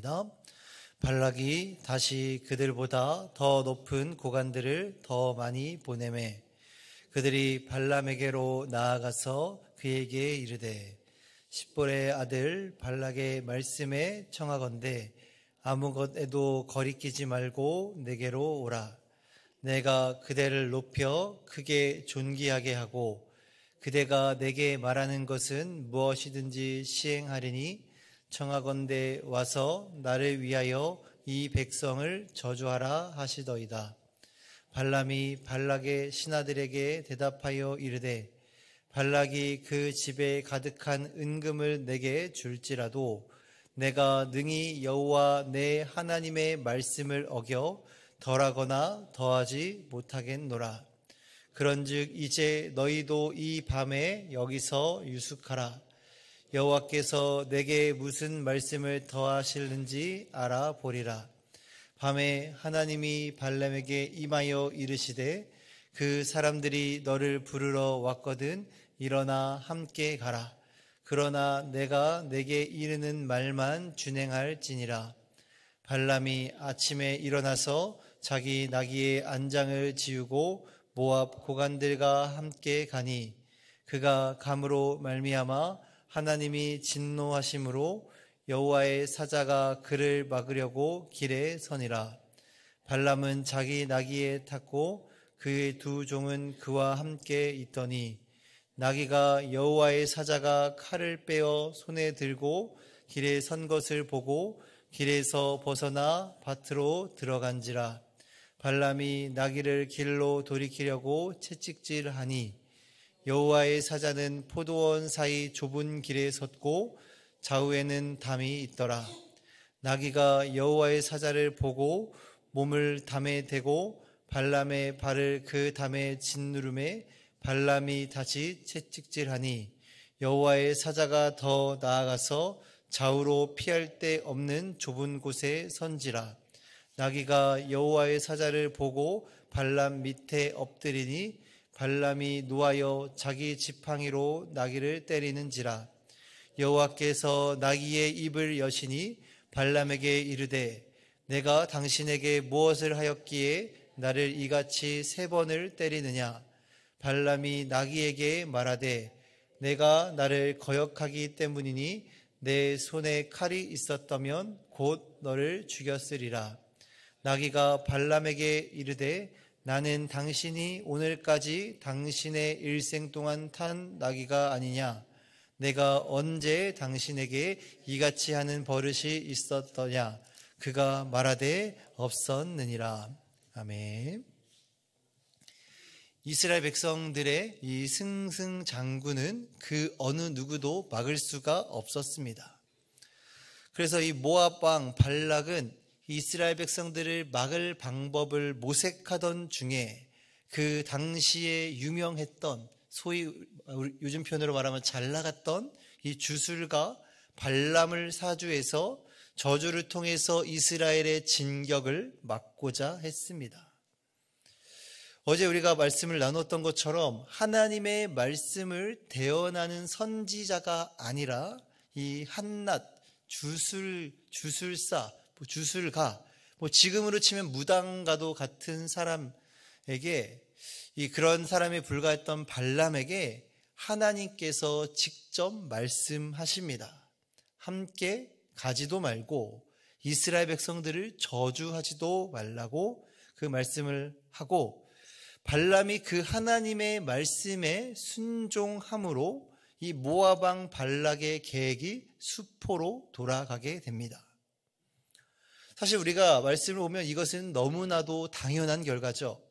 말씀입니다. 발락이 다시 그들보다 더 높은 고관들을 더 많이 보내매 그들이 발람에게로 나아가서 그에게 이르되 십볼의 아들 발락의 말씀에 청하건대 아무것에도 거리끼지 말고 내게로 오라. 내가 그대를 높여 크게 존귀하게 하고 그대가 내게 말하는 것은 무엇이든지 시행하리니 청하건대 와서 나를 위하여 이 백성을 저주하라 하시더이다. 발람이 발락의 신하들에게 대답하여 이르되 발락이 그 집에 가득한 은금을 내게 줄지라도 내가 능히 여호와 내 하나님의 말씀을 어겨 덜하거나 더하지 못하겠노라. 그런즉 이제 너희도 이 밤에 여기서 유숙하라. 여호와께서 내게 무슨 말씀을 더하실는지 알아보리라. 밤에 하나님이 발람에게 임하여 이르시되 그 사람들이 너를 부르러 왔거든 일어나 함께 가라. 그러나 내가 내게 이르는 말만 준행할지니라. 발람이 아침에 일어나서 자기 나귀의 안장을 지우고 모압 고관들과 함께 가니 그가 감으로 말미암아 하나님이 진노하심으로 여호와의 사자가 그를 막으려고 길에 서니라. 발람은 자기 나귀에 탔고 그의 두 종은 그와 함께 있더니 나귀가 여호와의 사자가 칼을 빼어 손에 들고 길에 선 것을 보고 길에서 벗어나 밭으로 들어간지라. 발람이 나귀를 길로 돌이키려고 채찍질하니 여호와의 사자는 포도원 사이 좁은 길에 섰고 좌우에는 담이 있더라. 나귀가 여호와의 사자를 보고 몸을 담에 대고 발람의 발을 그 담에 짓누름에 발람이 다시 채찍질하니 여호와의 사자가 더 나아가서 좌우로 피할 데 없는 좁은 곳에 선지라. 나귀가 여호와의 사자를 보고 발람 밑에 엎드리니 발람이 노하여 자기 지팡이로 나귀를 때리는지라. 여호와께서 나귀의 입을 여시니 발람에게 이르되 내가 당신에게 무엇을 하였기에 나를 이같이 3번을 때리느냐. 발람이 나귀에게 말하되 내가 나를 거역하기 때문이니 내 손에 칼이 있었다면 곧 너를 죽였으리라. 나귀가 발람에게 이르되 나는 당신이 오늘까지 당신의 일생 동안 탄 나귀가 아니냐. 내가 언제 당신에게 이같이 하는 버릇이 있었더냐. 그가 말하되 없었느니라. 아멘. 이스라엘 백성들의 이 승승장구는 그 어느 누구도 막을 수가 없었습니다. 그래서 이 모압 왕 발락은 이스라엘 백성들을 막을 방법을 모색하던 중에 그 당시에 유명했던 소위 요즘 표현으로 말하면 잘 나갔던 이 주술가 발람을 사주해서 저주를 통해서 이스라엘의 진격을 막고자 했습니다. 어제 우리가 말씀을 나눴던 것처럼 하나님의 말씀을 대언하는 선지자가 아니라 이 한낱 주술사, 주술가, 지금으로 치면 무당과도 같은 사람에게 그런 사람에 불과했던 발람에게 하나님께서 직접 말씀하십니다. 함께 가지도 말고 이스라엘 백성들을 저주하지도 말라고 그 말씀을 하고 발람이 그 하나님의 말씀에 순종함으로 이 모압 왕 발락의 계획이 수포로 돌아가게 됩니다. 사실 우리가 말씀을 보면 이것은 너무나도 당연한 결과죠.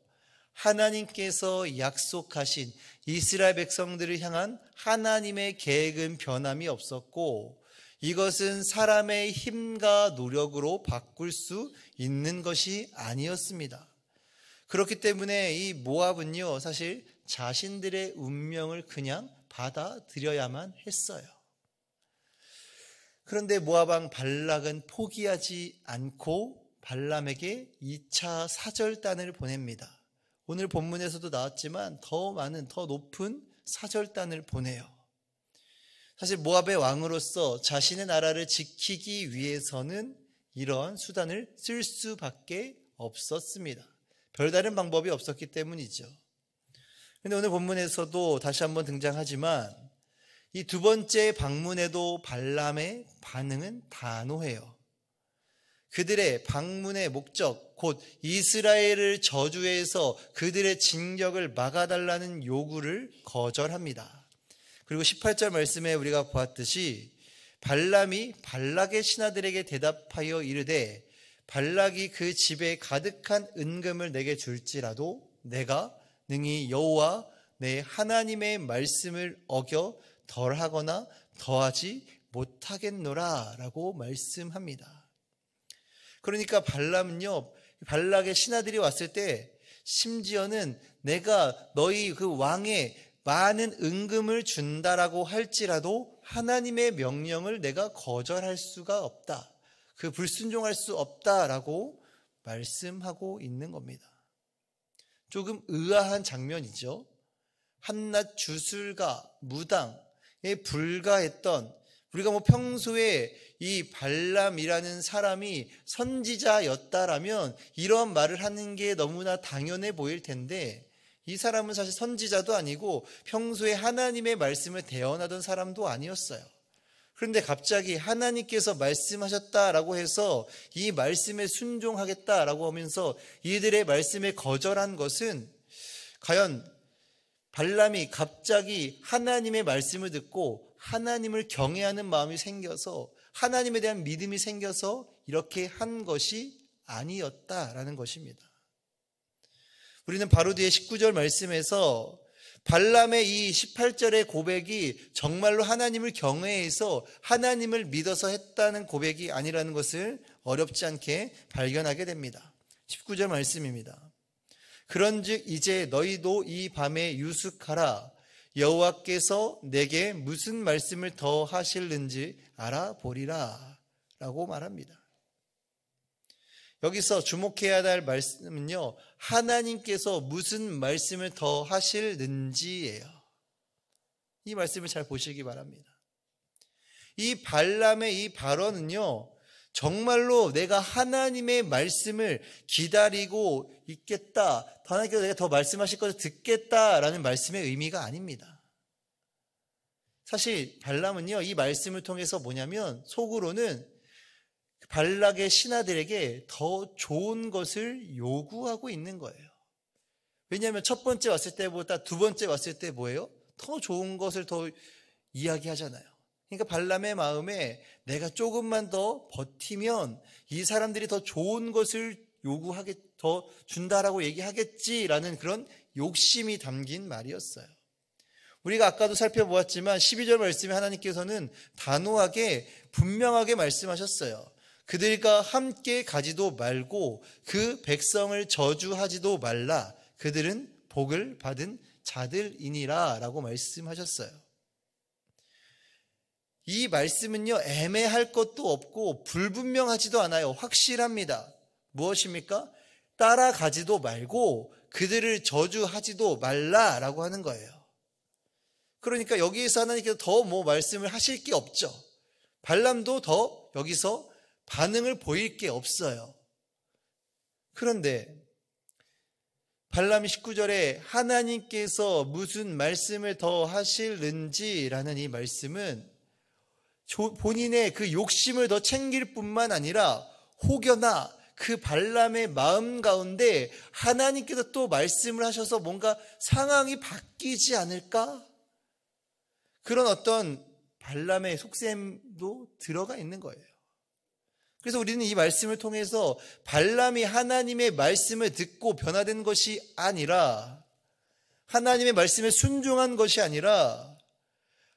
하나님께서 약속하신 이스라엘 백성들을 향한 하나님의 계획은 변함이 없었고 이것은 사람의 힘과 노력으로 바꿀 수 있는 것이 아니었습니다. 그렇기 때문에 이 모압은요, 사실 자신들의 운명을 그냥 받아들여야만 했어요. 그런데 모압 왕 발락은 포기하지 않고 발람에게 2차 사절단을 보냅니다. 오늘 본문에서도 나왔지만 더 많은, 더 높은 사절단을 보내요. 사실 모압의 왕으로서 자신의 나라를 지키기 위해서는 이런 수단을 쓸 수밖에 없었습니다. 별다른 방법이 없었기 때문이죠. 그런데 오늘 본문에서도 다시 한번 등장하지만 이 두 번째 방문에도 발람의 반응은 단호해요. 그들의 방문의 목적, 곧 이스라엘을 저주해서 그들의 진격을 막아달라는 요구를 거절합니다. 그리고 18절 말씀에 우리가 보았듯이 발람이 발락의 신하들에게 대답하여 이르되 발락이 그 집에 가득한 은금을 내게 줄지라도 내가 능히 여호와 내 하나님의 말씀을 어겨 덜하거나 더하지 못하겠노라 라고 말씀합니다. 그러니까 발람은요, 발락의 신하들이 왔을 때 심지어는 내가 너희 그 왕의 많은 은금을 준다라고 할지라도 하나님의 명령을 내가 거절할 수가 없다. 그 불순종할 수 없다라고 말씀하고 있는 겁니다. 조금 의아한 장면이죠. 한낱 주술가, 무당에 불과했던, 우리가 평소에 이 발람이라는 사람이 선지자였다라면 이런 말을 하는 게 너무나 당연해 보일 텐데 이 사람은 사실 선지자도 아니고 평소에 하나님의 말씀을 대언하던 사람도 아니었어요. 그런데 갑자기 하나님께서 말씀하셨다라고 해서 이 말씀에 순종하겠다라고 하면서 이들의 말씀에 거절한 것은 과연 발람이 갑자기 하나님의 말씀을 듣고 하나님을 경외하는 마음이 생겨서 하나님에 대한 믿음이 생겨서 이렇게 한 것이 아니었다라는 것입니다. 우리는 바로 뒤에 19절 말씀에서 발람의 이 18절의 고백이 정말로 하나님을 경외해서 하나님을 믿어서 했다는 고백이 아니라는 것을 어렵지 않게 발견하게 됩니다. 19절 말씀입니다. 그런즉 이제 너희도 이 밤에 유숙하라. 여호와께서 내게 무슨 말씀을 더 하실는지 알아보리라 라고 말합니다. 여기서 주목해야 할 말씀은요, 하나님께서 무슨 말씀을 더 하실는지예요. 이 말씀을 잘 보시기 바랍니다. 이 발람의 이 발언은요, 정말로 내가 하나님의 말씀을 기다리고 있겠다, 하나님께서 내가 더 말씀하실 것을 듣겠다라는 말씀의 의미가 아닙니다. 사실 발람은요, 이 말씀을 통해서 뭐냐면 속으로는 발락의 신하들에게 더 좋은 것을 요구하고 있는 거예요. 왜냐하면 첫 번째 왔을 때보다 두 번째 왔을 때 뭐예요? 더 좋은 것을 더 이야기하잖아요. 그러니까 발람의 마음에 내가 조금만 더 버티면 이 사람들이 더 좋은 것을 더 준다라고 얘기하겠지라는 그런 욕심이 담긴 말이었어요. 우리가 아까도 살펴보았지만 12절 말씀에 하나님께서는 단호하게 분명하게 말씀하셨어요. 그들과 함께 가지도 말고 그 백성을 저주하지도 말라. 그들은 복을 받은 자들이니라 라고 말씀하셨어요. 이 말씀은요, 애매할 것도 없고 불분명하지도 않아요. 확실합니다. 무엇입니까? 따라가지도 말고 그들을 저주하지도 말라라고 하는 거예요. 그러니까 여기에서 하나님께서 더 말씀을 하실 게 없죠. 발람도 더 여기서 반응을 보일 게 없어요. 그런데 발람이 19절에 하나님께서 무슨 말씀을 더 하실는지라는 이 말씀은 본인의 그 욕심을 더 챙길 뿐만 아니라 혹여나 그 발람의 마음 가운데 하나님께서 또 말씀을 하셔서 뭔가 상황이 바뀌지 않을까? 그런 어떤 발람의 속셈도 들어가 있는 거예요. 그래서 우리는 이 말씀을 통해서 발람이 하나님의 말씀을 듣고 변화된 것이 아니라 하나님의 말씀에 순종한 것이 아니라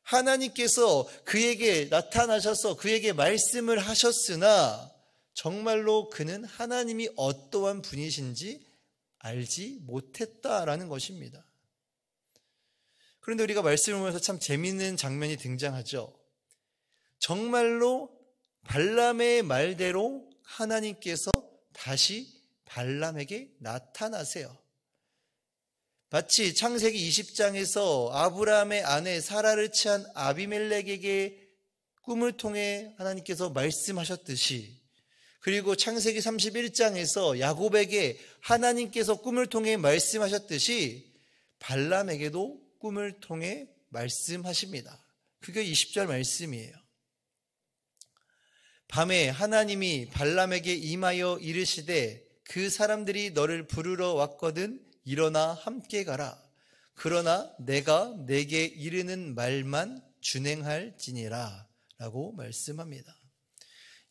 하나님께서 그에게 나타나셔서 그에게 말씀을 하셨으나 정말로 그는 하나님이 어떠한 분이신지 알지 못했다라는 것입니다. 그런데 우리가 말씀을 보면서 참 재미있는 장면이 등장하죠. 정말로 발람의 말대로 하나님께서 다시 발람에게 나타나세요. 마치 창세기 20장에서 아브라함의 아내 사라를 취한 아비멜렉에게 꿈을 통해 하나님께서 말씀하셨듯이 그리고 창세기 31장에서 야곱에게 하나님께서 꿈을 통해 말씀하셨듯이 발람에게도 꿈을 통해 말씀하십니다. 그게 20절 말씀이에요. 밤에 하나님이 발람에게 임하여 이르시되 그 사람들이 너를 부르러 왔거든 일어나 함께 가라. 그러나 내가 내게 이르는 말만 준행할지니라 라고 말씀합니다.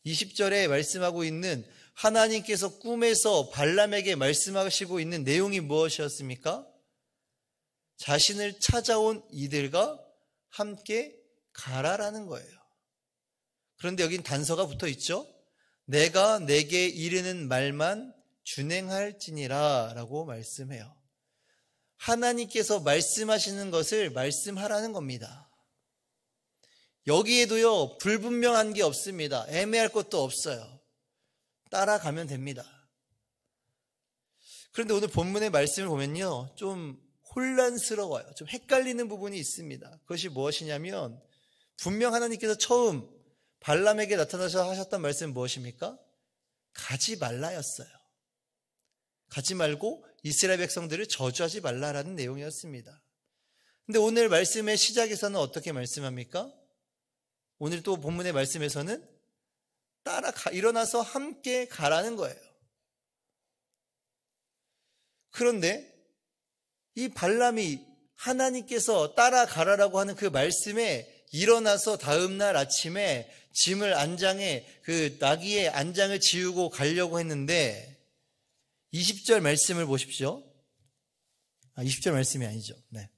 20절에 말씀하고 있는 하나님께서 꿈에서 발람에게 말씀하시고 있는 내용이 무엇이었습니까? 자신을 찾아온 이들과 함께 가라라는 거예요. 그런데 여긴 단서가 붙어 있죠. 내가 내게 이르는 말만 준행할지니라 라고 말씀해요. 하나님께서 말씀하시는 것을 말씀하라는 겁니다. 여기에도요, 불분명한 게 없습니다. 애매할 것도 없어요. 따라가면 됩니다. 그런데 오늘 본문의 말씀을 보면요, 좀 혼란스러워요. 좀 헷갈리는 부분이 있습니다. 그것이 무엇이냐면, 분명 하나님께서 처음 발람에게 나타나셔서 하셨던 말씀은 무엇입니까? 가지 말라였어요. 가지 말고 이스라엘 백성들을 저주하지 말라라는 내용이었습니다. 근데 오늘 말씀의 시작에서는 어떻게 말씀합니까? 오늘 또 본문의 말씀에서는 일어나서 함께 가라는 거예요. 그런데 이 발람이 하나님께서 따라가라라고 하는 그 말씀에 일어나서 다음날 아침에 짐을 안장에 그 나귀의 안장을 지우고 가려고 했는데 20절 말씀을 보십시오. 20절 말씀이 아니죠. 네.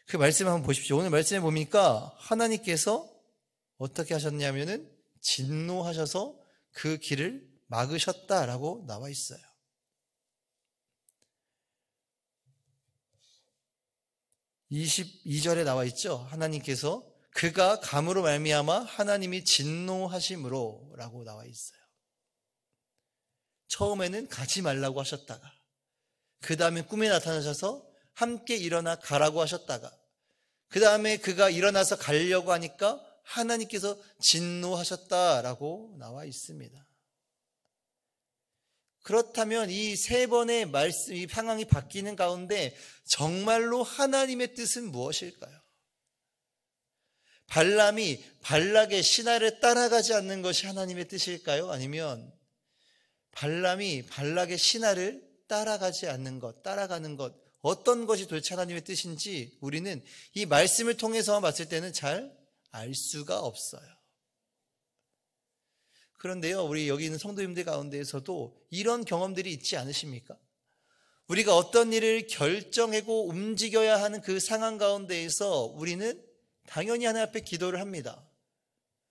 그 말씀을 한번 보십시오. 오늘 말씀에 보니까 하나님께서 어떻게 하셨냐면은 진노하셔서 그 길을 막으셨다라고 나와 있어요. 22절에 나와 있죠. 하나님께서 그가 감으로 말미암아 하나님이 진노하심으로 라고 나와 있어요. 처음에는 가지 말라고 하셨다가 그 다음에 꿈에 나타나셔서 함께 일어나 가라고 하셨다가 그 다음에 그가 일어나서 가려고 하니까 하나님께서 진노하셨다라고 나와 있습니다. 그렇다면 이 세 번의 말씀, 이 상황이 바뀌는 가운데 정말로 하나님의 뜻은 무엇일까요? 발람이 발락의 신하를 따라가지 않는 것이 하나님의 뜻일까요? 아니면 발람이 발락의 신하를 따라가지 않는 것, 따라가는 것, 어떤 것이 도대체 하나님의 뜻인지 우리는 이 말씀을 통해서 봤을 때는 잘 알 수가 없어요. 그런데요, 우리 여기 있는 성도님들 가운데에서도 이런 경험들이 있지 않으십니까? 우리가 어떤 일을 결정하고 움직여야 하는 그 상황 가운데에서 우리는 당연히 하나님 앞에 기도를 합니다.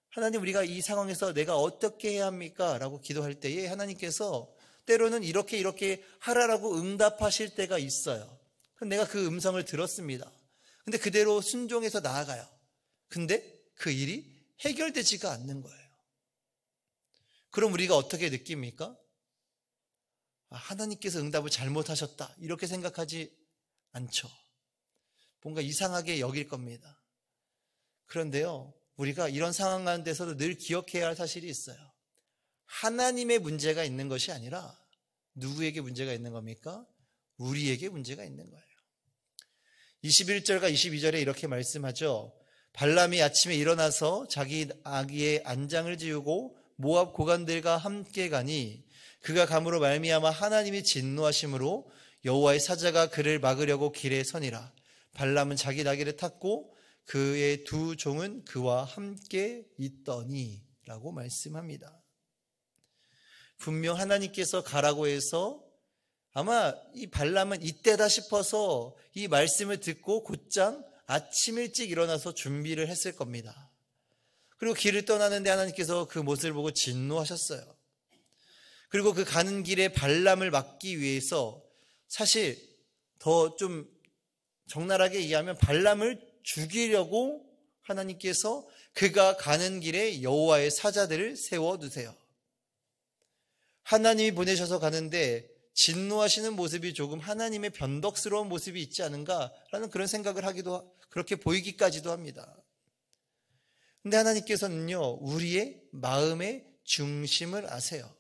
하나님, 우리가 이 상황에서 내가 어떻게 해야 합니까? 라고 기도할 때에 하나님께서 때로는 이렇게 하라라고 응답하실 때가 있어요. 그럼 내가 그 음성을 들었습니다. 근데 그대로 순종해서 나아가요. 근데 그 일이 해결되지가 않는 거예요. 그럼 우리가 어떻게 느낍니까? 하나님께서 응답을 잘못하셨다 이렇게 생각하지 않죠. 뭔가 이상하게 여길 겁니다. 그런데요, 우리가 이런 상황 가운데서도 늘 기억해야 할 사실이 있어요. 하나님의 문제가 있는 것이 아니라 누구에게 문제가 있는 겁니까? 우리에게 문제가 있는 거예요. 21절과 22절에 이렇게 말씀하죠. 발람이 아침에 일어나서 자기 아기의 안장을 지우고 모압 고관들과 함께 가니 그가 감으로 말미암아 하나님이 진노하심으로 여호와의 사자가 그를 막으려고 길에 서니라. 발람은 자기 나귀를 탔고 그의 두 종은 그와 함께 있더니 라고 말씀합니다. 분명 하나님께서 가라고 해서 아마 이 발람은 이때다 싶어서 이 말씀을 듣고 곧장 아침 일찍 일어나서 준비를 했을 겁니다. 그리고 길을 떠나는데 하나님께서 그 모습을 보고 진노하셨어요. 그리고 그 가는 길에 발람을 막기 위해서 사실 더 좀 적나라하게 이해하면 발람을 죽이려고 하나님께서 그가 가는 길에 여호와의 사자들을 세워두세요. 하나님이 보내셔서 가는데 진노하시는 모습이 조금 하나님의 변덕스러운 모습이 있지 않은가라는 그런 생각을 하기도, 그렇게 보이기까지도 합니다. 근데 하나님께서는요, 우리의 마음의 중심을 아세요.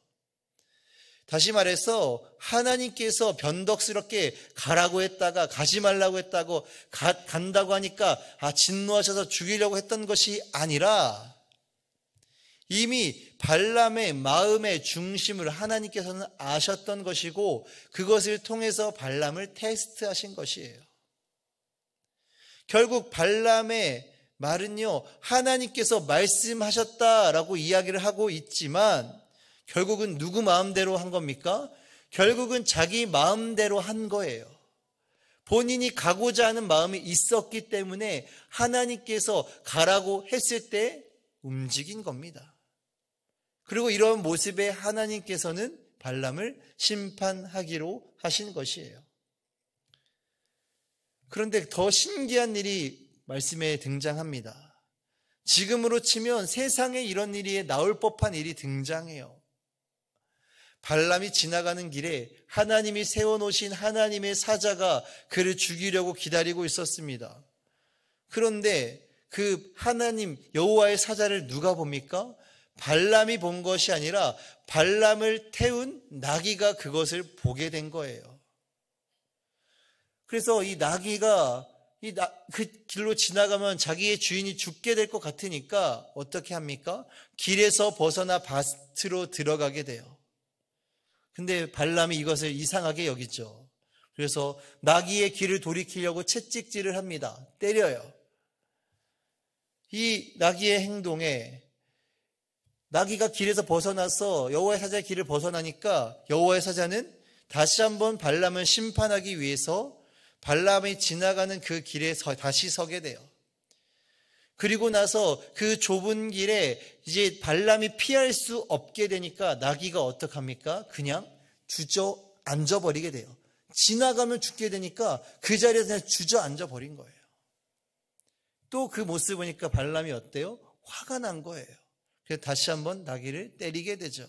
다시 말해서 하나님께서 변덕스럽게 가라고 했다가 가지 말라고 했다고 간다고 하니까 진노하셔서 죽이려고 했던 것이 아니라 이미 발람의 마음의 중심을 하나님께서는 아셨던 것이고 그것을 통해서 발람을 테스트하신 것이에요. 결국 발람의 말은요, 하나님께서 말씀하셨다라고 이야기를 하고 있지만 결국은 누구 마음대로 한 겁니까? 결국은 자기 마음대로 한 거예요. 본인이 가고자 하는 마음이 있었기 때문에 하나님께서 가라고 했을 때 움직인 겁니다. 그리고 이런 모습에 하나님께서는 발람을 심판하기로 하신 것이에요. 그런데 더 신기한 일이 말씀에 등장합니다. 지금으로 치면 세상에 이런 일이 나올 법한 일이 등장해요. 발람이 지나가는 길에 하나님이 세워놓으신 하나님의 사자가 그를 죽이려고 기다리고 있었습니다. 그런데 그 하나님 여호와의 사자를 누가 봅니까? 발람이 본 것이 아니라 발람을 태운 나귀가 그것을 보게 된 거예요. 그래서 이 나귀가 그 길로 지나가면 자기의 주인이 죽게 될 것 같으니까 어떻게 합니까? 길에서 벗어나 밭으로 들어가게 돼요. 근데 발람이 이것을 이상하게 여기죠. 그래서 나귀의 길을 돌이키려고 채찍질을 합니다. 때려요. 이 나귀의 행동에 나귀가 길에서 벗어나서 여호와의 사자의 길을 벗어나니까 여호와의 사자는 다시 한번 발람을 심판하기 위해서 발람이 지나가는 그 길에 다시 서게 돼요. 그리고 나서 그 좁은 길에 이제 발람이 피할 수 없게 되니까 나귀가 어떡합니까? 그냥 주저앉아 버리게 돼요. 지나가면 죽게 되니까 그 자리에서 그냥 주저앉아 버린 거예요. 또 그 모습을 보니까 발람이 어때요? 화가 난 거예요. 그래서 다시 한번 나귀를 때리게 되죠.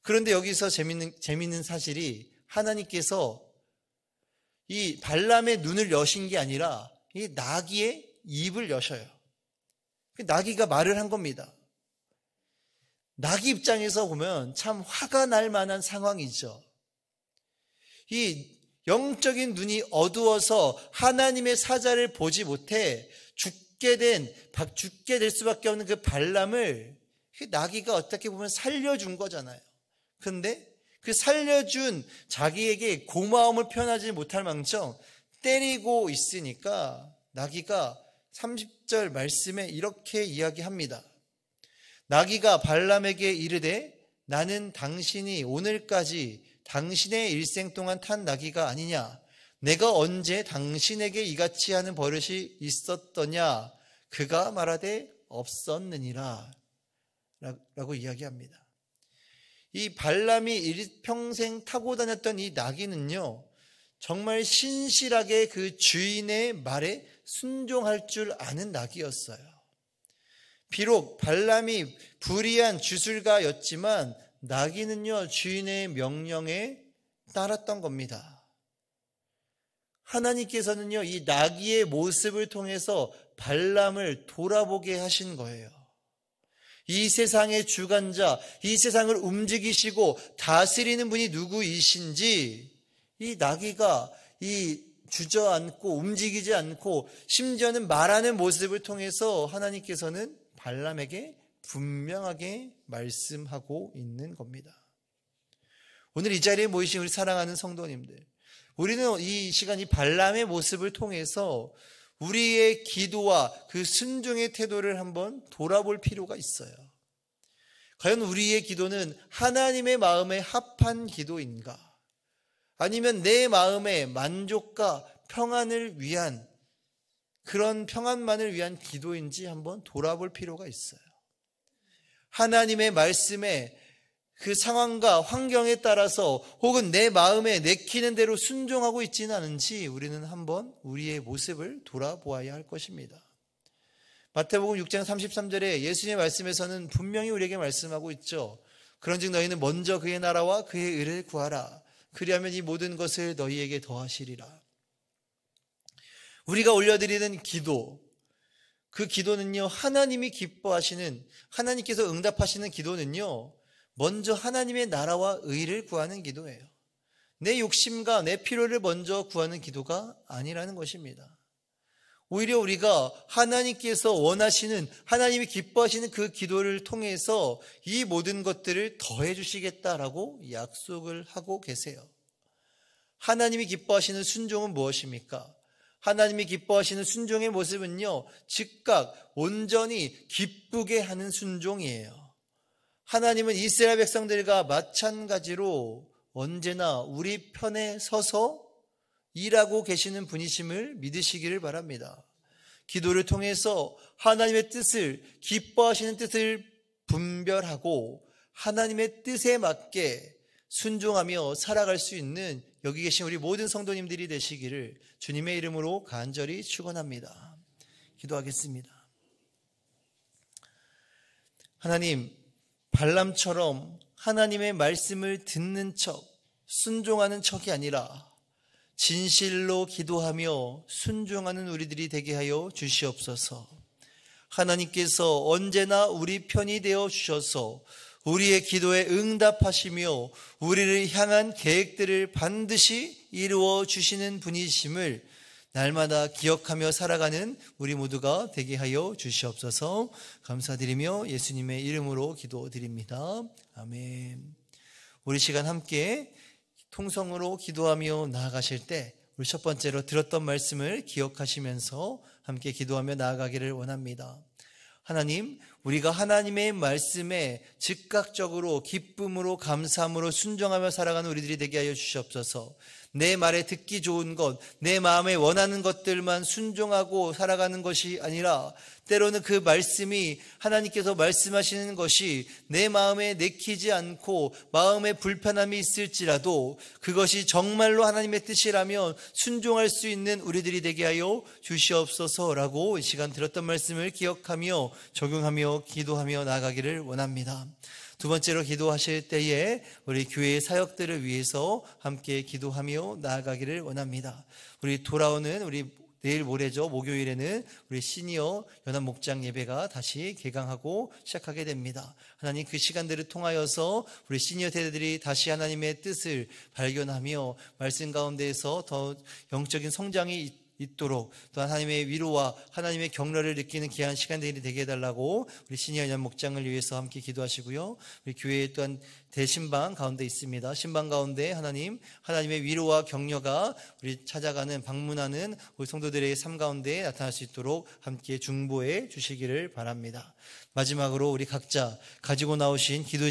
그런데 여기서 재밌는 사실이 하나님께서 이 발람의 눈을 여신 게 아니라 이 나귀의 입을 여셔요. 나귀가 말을 한 겁니다. 나귀 입장에서 보면 참 화가 날 만한 상황이죠. 이 영적인 눈이 어두워서 하나님의 사자를 보지 못해 죽게 될 수밖에 없는 그 발람을 나귀가 어떻게 보면 살려준 거잖아요. 그런데 그 살려준 자기에게 고마움을 표현하지 못할 망정 때리고 있으니까 나귀가 30절 말씀에 이렇게 이야기합니다. 나귀가 발람에게 이르되 나는 당신이 오늘까지 당신의 일생 동안 탄 나귀가 아니냐? 내가 언제 당신에게 이같이 하는 버릇이 있었더냐? 그가 말하되 없었느니라 라고 이야기합니다. 이 발람이 일평생 타고 다녔던 이 나귀는요, 정말 신실하게 그 주인의 말에 순종할 줄 아는 나귀였어요. 비록 발람이 불의한 주술가였지만 나귀는요, 주인의 명령에 따랐던 겁니다. 하나님께서는요, 이 나귀의 모습을 통해서 발람을 돌아보게 하신 거예요. 이 세상의 주관자, 이 세상을 움직이시고 다스리는 분이 누구이신지 이 나귀가 이 주저앉고 움직이지 않고 심지어는 말하는 모습을 통해서 하나님께서는 발람에게 분명하게 말씀하고 있는 겁니다. 오늘 이 자리에 모이신 우리 사랑하는 성도님들, 우리는 이 시간 이 발람의 모습을 통해서 우리의 기도와 그 순종의 태도를 한번 돌아볼 필요가 있어요. 과연 우리의 기도는 하나님의 마음에 합한 기도인가? 아니면 내 마음의 만족과 평안을 위한 그런 평안만을 위한 기도인지 한번 돌아볼 필요가 있어요. 하나님의 말씀에 그 상황과 환경에 따라서 혹은 내 마음에 내키는 대로 순종하고 있지는 않은지 우리는 한번 우리의 모습을 돌아보아야 할 것입니다. 마태복음 6장 33절에 예수님의 말씀에서는 분명히 우리에게 말씀하고 있죠. 그런즉 너희는 먼저 그의 나라와 그의 의를 구하라. 그리하면 이 모든 것을 너희에게 더하시리라. 우리가 올려드리는 기도, 그 기도는요, 하나님이 기뻐하시는, 하나님께서 응답하시는 기도는요, 먼저 하나님의 나라와 의를 구하는 기도예요. 내 욕심과 내 필요를 먼저 구하는 기도가 아니라는 것입니다. 오히려 우리가 하나님께서 원하시는, 하나님이 기뻐하시는 그 기도를 통해서 이 모든 것들을 더해 주시겠다라고 약속을 하고 계세요. 하나님이 기뻐하시는 순종은 무엇입니까? 하나님이 기뻐하시는 순종의 모습은요, 즉각 온전히 기쁘게 하는 순종이에요. 하나님은 이스라엘 백성들과 마찬가지로 언제나 우리 편에 서서 일하고 계시는 분이심을 믿으시기를 바랍니다. 기도를 통해서 하나님의 뜻을, 기뻐하시는 뜻을 분별하고 하나님의 뜻에 맞게 순종하며 살아갈 수 있는 여기 계신 우리 모든 성도님들이 되시기를 주님의 이름으로 간절히 축원합니다. 기도하겠습니다. 하나님, 발람처럼 하나님의 말씀을 듣는 척, 순종하는 척이 아니라 진실로 기도하며 순종하는 우리들이 되게 하여 주시옵소서. 하나님께서 언제나 우리 편이 되어 주셔서 우리의 기도에 응답하시며 우리를 향한 계획들을 반드시 이루어 주시는 분이심을 날마다 기억하며 살아가는 우리 모두가 되게 하여 주시옵소서. 감사드리며 예수님의 이름으로 기도드립니다. 아멘. 우리 시간 함께 통성으로 기도하며 나아가실 때 우리 첫 번째로 들었던 말씀을 기억하시면서 함께 기도하며 나아가기를 원합니다. 하나님, 우리가 하나님의 말씀에 즉각적으로 기쁨으로 감사함으로 순종하며 살아가는 우리들이 되게 하여 주시옵소서. 내 말에 듣기 좋은 것, 내 마음에 원하는 것들만 순종하고 살아가는 것이 아니라 때로는 그 말씀이 하나님께서 말씀하시는 것이 내 마음에 내키지 않고 마음에 불편함이 있을지라도 그것이 정말로 하나님의 뜻이라면 순종할 수 있는 우리들이 되게 하여 주시옵소서라고 이 시간 들었던 말씀을 기억하며 적용하며 기도하며 나아가기를 원합니다. 두 번째로 기도하실 때에 우리 교회의 사역들을 위해서 함께 기도하며 나아가기를 원합니다. 우리 돌아오는 우리 내일 모레죠. 목요일에는 우리 시니어 연합 목장 예배가 다시 개강하고 시작하게 됩니다. 하나님, 그 시간들을 통하여서 우리 시니어 세대들이 다시 하나님의 뜻을 발견하며 말씀 가운데에서 더 영적인 성장이 있도록 또한 하나님의 위로와 하나님의 격려를 느끼는 귀한 시간들이 되게 해달라고 우리 시니어 연합 목장을 위해서 함께 기도하시고요. 우리 교회에 또한 대신방 가운데 있습니다. 신방 가운데 하나님의 위로와 격려가 우리 찾아가는 방문하는 우리 성도들의 삶 가운데 나타날 수 있도록 함께 중보해 주시기를 바랍니다. 마지막으로 우리 각자 가지고 나오신 기도